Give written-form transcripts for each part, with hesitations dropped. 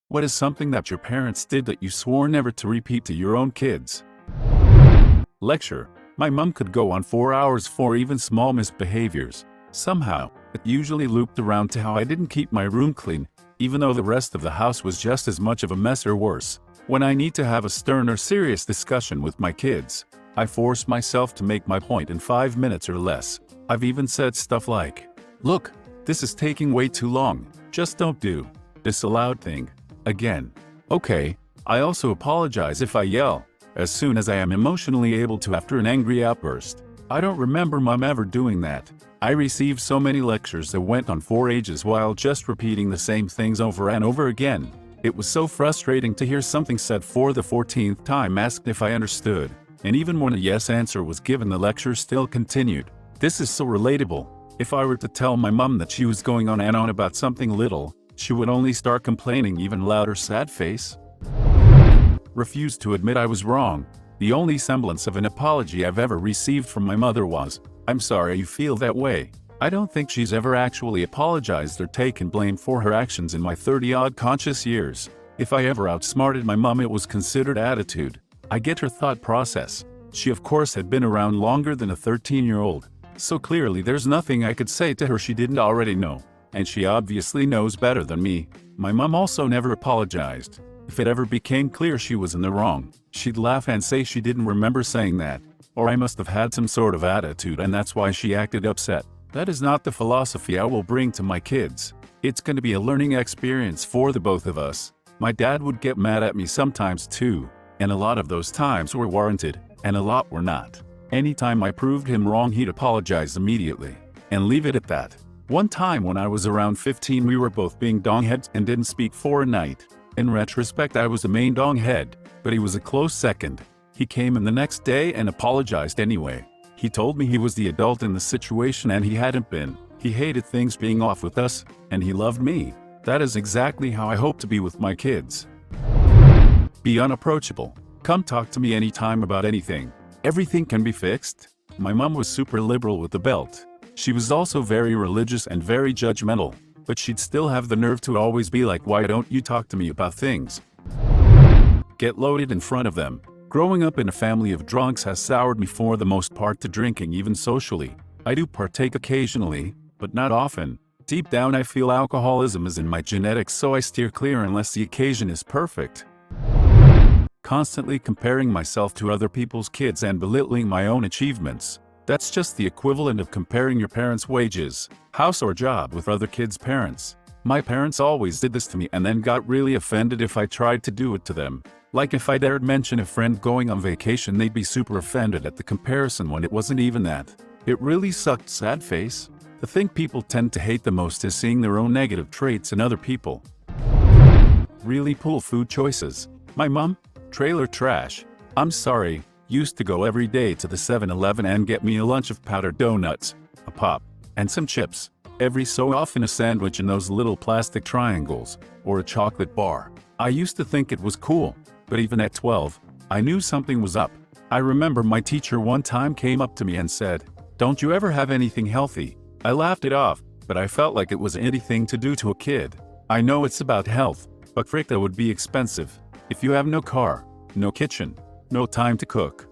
What is something that your parents did that you swore never to repeat to your own kids? Lecture. My mom could go on 4 hours for even small misbehaviors. Somehow, it usually looped around to how I didn't keep my room clean, even though the rest of the house was just as much of a mess or worse. When I need to have a stern or serious discussion with my kids, I force myself to make my point in 5 minutes or less. I've even said stuff like, "Look, this is taking way too long. Just don't do this aloud thing again." Okay, I also apologize if I yell as soon as I am emotionally able to after an angry outburst. I don't remember mom ever doing that. I received so many lectures that went on for ages while just repeating the same things over and over again. It was so frustrating to hear something said for the 14th time asked if I understood, and even when a yes answer was given, the lecture still continued. This is so relatable. If I were to tell my mom that she was going on and on about something little, she would only start complaining even louder. Sad face. Refused to admit I was wrong. The only semblance of an apology I've ever received from my mother was, "I'm sorry you feel that way." I don't think she's ever actually apologized or taken blame for her actions in my 30-odd conscious years. If I ever outsmarted my mom, it was considered attitude. I get her thought process. She of course had been around longer than a 13-year-old, so clearly there's nothing I could say to her she didn't already know. And she obviously knows better than me. My mom also never apologized. If it ever became clear she was in the wrong, she'd laugh and say she didn't remember saying that, or I must have had some sort of attitude and that's why she acted upset. That is not the philosophy I will bring to my kids. It's going to be a learning experience for the both of us. My dad would get mad at me sometimes too, and a lot of those times were warranted, and a lot were not. Anytime I proved him wrong, he'd apologize immediately, and leave it at that. One time when I was around 15, we were both being dongheads and didn't speak for a night. In retrospect, I was the main donghead, but he was a close second. He came in the next day and apologized anyway. He told me he was the adult in the situation and he hadn't been. He hated things being off with us, and he loved me. That is exactly how I hope to be with my kids. Be unapproachable. Come talk to me anytime about anything. Everything can be fixed. My mom was super liberal with the belt. She was also very religious and very judgmental, but she'd still have the nerve to always be like, "Why don't you talk to me about things?" Get loaded in front of them. Growing up in a family of drunks has soured me for the most part to drinking, even socially. I do partake occasionally, but not often. Deep down I feel alcoholism is in my genetics, so I steer clear unless the occasion is perfect. Constantly comparing myself to other people's kids and belittling my own achievements. That's just the equivalent of comparing your parents' wages, house or job with other kids' parents. My parents always did this to me and then got really offended if I tried to do it to them. Like if I dared mention a friend going on vacation, they'd be super offended at the comparison when it wasn't even that. It really sucked. Sad face. The thing people tend to hate the most is seeing their own negative traits in other people. Really poor food choices. My mom, trailer trash. I'm sorry, used to go every day to the 7-Eleven and get me a lunch of powdered donuts, a pop, and some chips. Every so often a sandwich in those little plastic triangles, or a chocolate bar. I used to think it was cool. But even at 12, I knew something was up. I remember my teacher one time came up to me and said, "Don't you ever have anything healthy?" I laughed it off, but I felt like it was anything to do to a kid. I know it's about health, but frick, that would be expensive. If you have no car, no kitchen, no time to cook,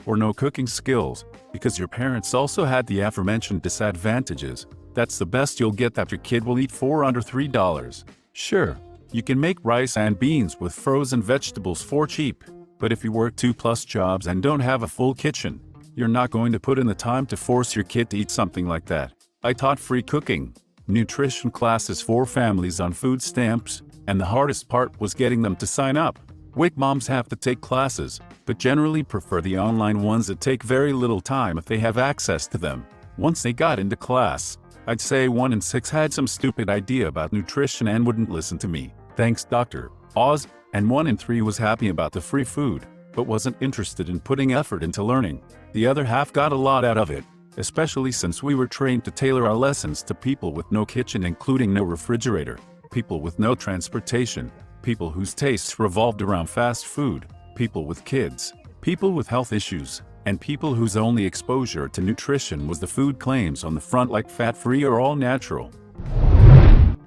or no cooking skills, because your parents also had the aforementioned disadvantages, that's the best you'll get that your kid will eat for under $3. Sure. You can make rice and beans with frozen vegetables for cheap, but if you work 2+ jobs and don't have a full kitchen, you're not going to put in the time to force your kid to eat something like that. I taught free cooking, nutrition classes for families on food stamps, and the hardest part was getting them to sign up. WIC moms have to take classes, but generally prefer the online ones that take very little time if they have access to them. Once they got into class, I'd say 1 in 6 had some stupid idea about nutrition and wouldn't listen to me. Thanks Dr. Oz, and 1 in 3 was happy about the free food, but wasn't interested in putting effort into learning. The other half got a lot out of it, especially since we were trained to tailor our lessons to people with no kitchen, including no refrigerator, people with no transportation, people whose tastes revolved around fast food, people with kids, people with health issues, and people whose only exposure to nutrition was the food claims on the front like fat-free or all natural.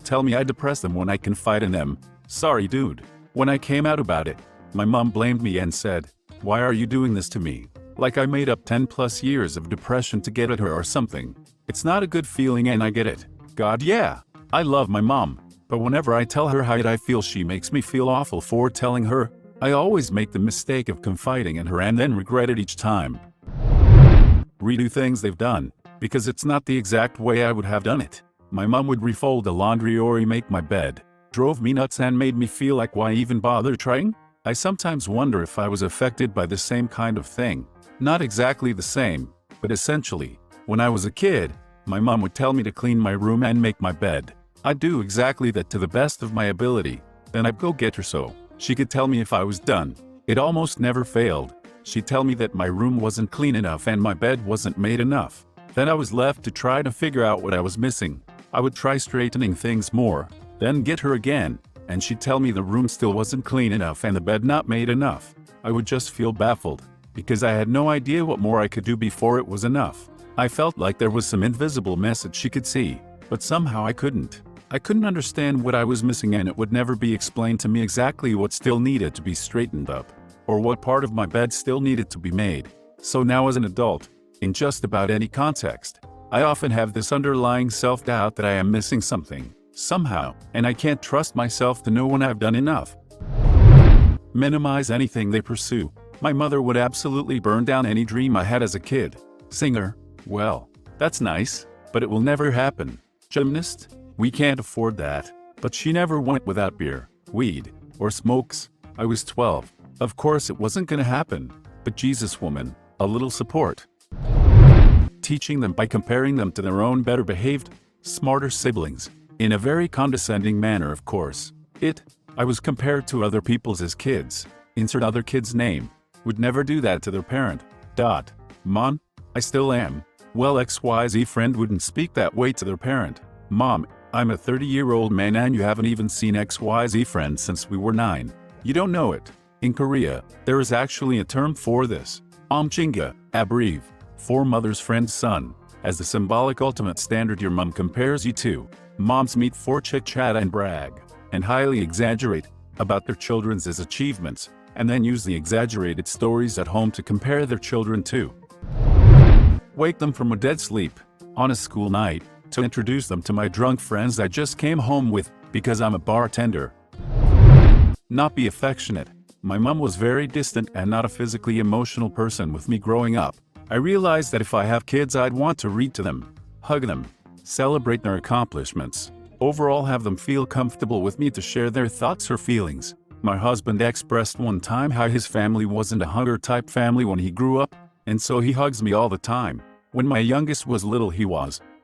Tell me I depress them when I confide in them. Sorry, dude. When I came out about it, my mom blamed me and said, "Why are you doing this to me?" Like I made up 10 plus years of depression to get at her or something. It's not a good feeling and I get it. God, yeah. I love my mom. But whenever I tell her how I feel, she makes me feel awful for telling her. I always make the mistake of confiding in her and then regret it each time. Redo things they've done, because it's not the exact way I would have done it. My mom would refold the laundry or remake my bed. Drove me nuts and made me feel like why even bother trying? I sometimes wonder if I was affected by the same kind of thing. Not exactly the same, but essentially. When I was a kid, my mom would tell me to clean my room and make my bed. I'd do exactly that to the best of my ability. Then I'd go get her so she could tell me if I was done. It almost never failed. She'd tell me that my room wasn't clean enough and my bed wasn't made enough. Then I was left to try to figure out what I was missing. I would try straightening things more, then get her again, and she'd tell me the room still wasn't clean enough and the bed not made enough. I would just feel baffled, because I had no idea what more I could do before it was enough. I felt like there was some invisible message she could see, but somehow I couldn't. I couldn't understand what I was missing and it would never be explained to me exactly what still needed to be straightened up, or what part of my bed still needed to be made. So now as an adult, in just about any context, I often have this underlying self-doubt that I am missing something, somehow, and I can't trust myself to know when I've done enough. Minimize anything they pursue. My mother would absolutely burn down any dream I had as a kid. Singer? Well, that's nice, but it will never happen. Gymnast? We can't afford that. But she never went without beer, weed, or smokes. I was 12. Of course it wasn't gonna happen. But Jesus, woman, a little support. Teaching them by comparing them to their own better behaved, smarter siblings. In a very condescending manner, of course. I was compared to other people's as kids. Insert other kid's name. Would never do that to their parent. Mom, I still am. Well, XYZ friend wouldn't speak that way to their parent. Mom, I'm a 30-year-old man and you haven't even seen XYZ friend since we were 9. You don't know it. In Korea, there is actually a term for this. Omchinga, abbrev, for mother's friend's son, as the symbolic ultimate standard your mom compares you to. Moms meet for chit-chat and brag, and highly exaggerate about their children's achievements, and then use the exaggerated stories at home to compare their children to. Wake them from a dead sleep, on a school night, to introduce them to my drunk friends I just came home with, because I'm a bartender. Not be affectionate. My mom was very distant and not a physically emotional person with me growing up. I realized that if I have kids I'd want to read to them, hug them, celebrate their accomplishments, overall have them feel comfortable with me to share their thoughts or feelings. My husband expressed one time how his family wasn't a hugger-type family when he grew up, and so he hugs me all the time. When my youngest was little he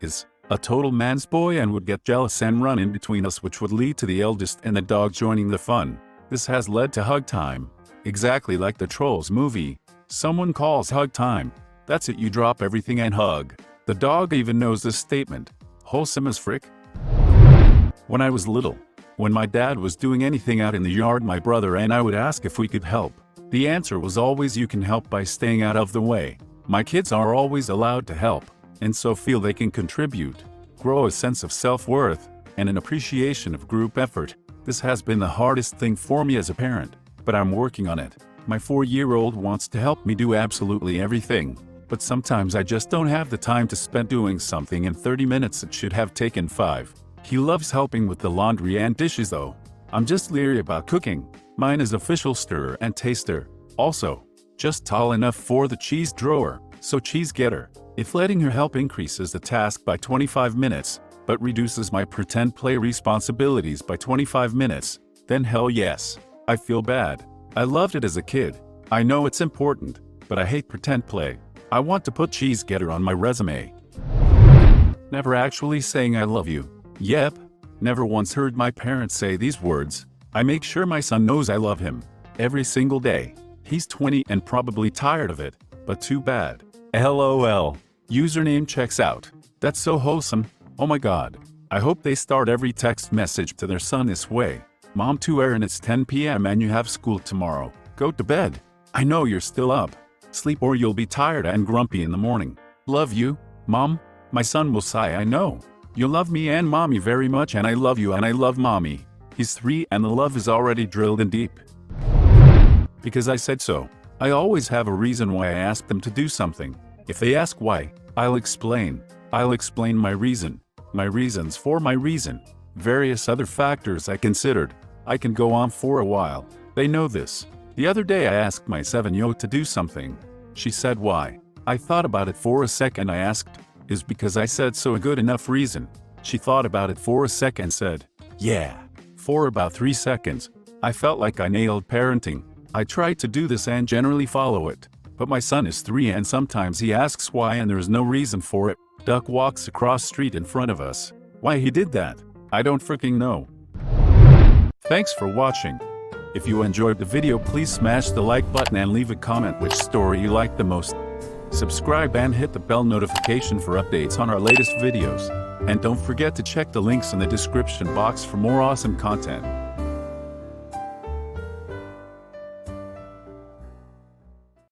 is a total man's boy and would get jealous and run in between us, which would lead to the eldest and the dog joining the fun. This has led to hug time. Exactly like the Trolls movie. Someone calls hug time. That's it, you drop everything and hug. The dog even knows this statement. Wholesome as frick. When I was little, when my dad was doing anything out in the yard, my brother and I would ask if we could help. The answer was always, you can help by staying out of the way. My kids are always allowed to help, and so feel they can contribute, grow a sense of self-worth, and an appreciation of group effort. This has been the hardest thing for me as a parent, but I'm working on it. My 4-year-old wants to help me do absolutely everything, but sometimes I just don't have the time to spend doing something in 30 minutes that should have taken 5. He loves helping with the laundry and dishes though. I'm just leery about cooking. Mine is official stirrer and taster. Also, just tall enough for the cheese drawer, so cheese getter. If letting her help increases the task by 25 minutes, but reduces my pretend play responsibilities by 25 minutes, then hell yes. I feel bad. I loved it as a kid. I know it's important, but I hate pretend play. I want to put cheese getter on my resume. Never actually saying I love you. Yep. Never once heard my parents say these words. I make sure my son knows I love him. Every single day. He's 20 and probably tired of it, but too bad. LOL. Username checks out. That's so wholesome. Oh my god. I hope they start every text message to their son this way. Mom to Aaron, it's 10 p.m. and you have school tomorrow. Go to bed. I know you're still up. Sleep or you'll be tired and grumpy in the morning. Love you, Mom. My son will sigh, I know. You love me and Mommy very much, and I love you and I love Mommy. He's 3 and the love is already drilled in deep. Because I said so. I always have a reason why I ask them to do something. If they ask why, I'll explain. I'll explain my reason. My reasons for my reason. Various other factors I considered. I can go on for a while. They know this. The other day I asked my 7-year-old to do something. She said why. I thought about it for a second. I asked, is because I said so a good enough reason? She thought about it for a second and said, yeah. For about 3 seconds. I felt like I nailed parenting. I try to do this and generally follow it. But my son is 3 and sometimes he asks why and there's no reason for it. Duck walks across street in front of us. Why he did that, I don't freaking know. Thanks for watching. If you enjoyed the video, please smash the like button and leave a comment which story you liked the most. Subscribe and hit the bell notification for updates on our latest videos. And don't forget to check the links in the description box for more awesome content.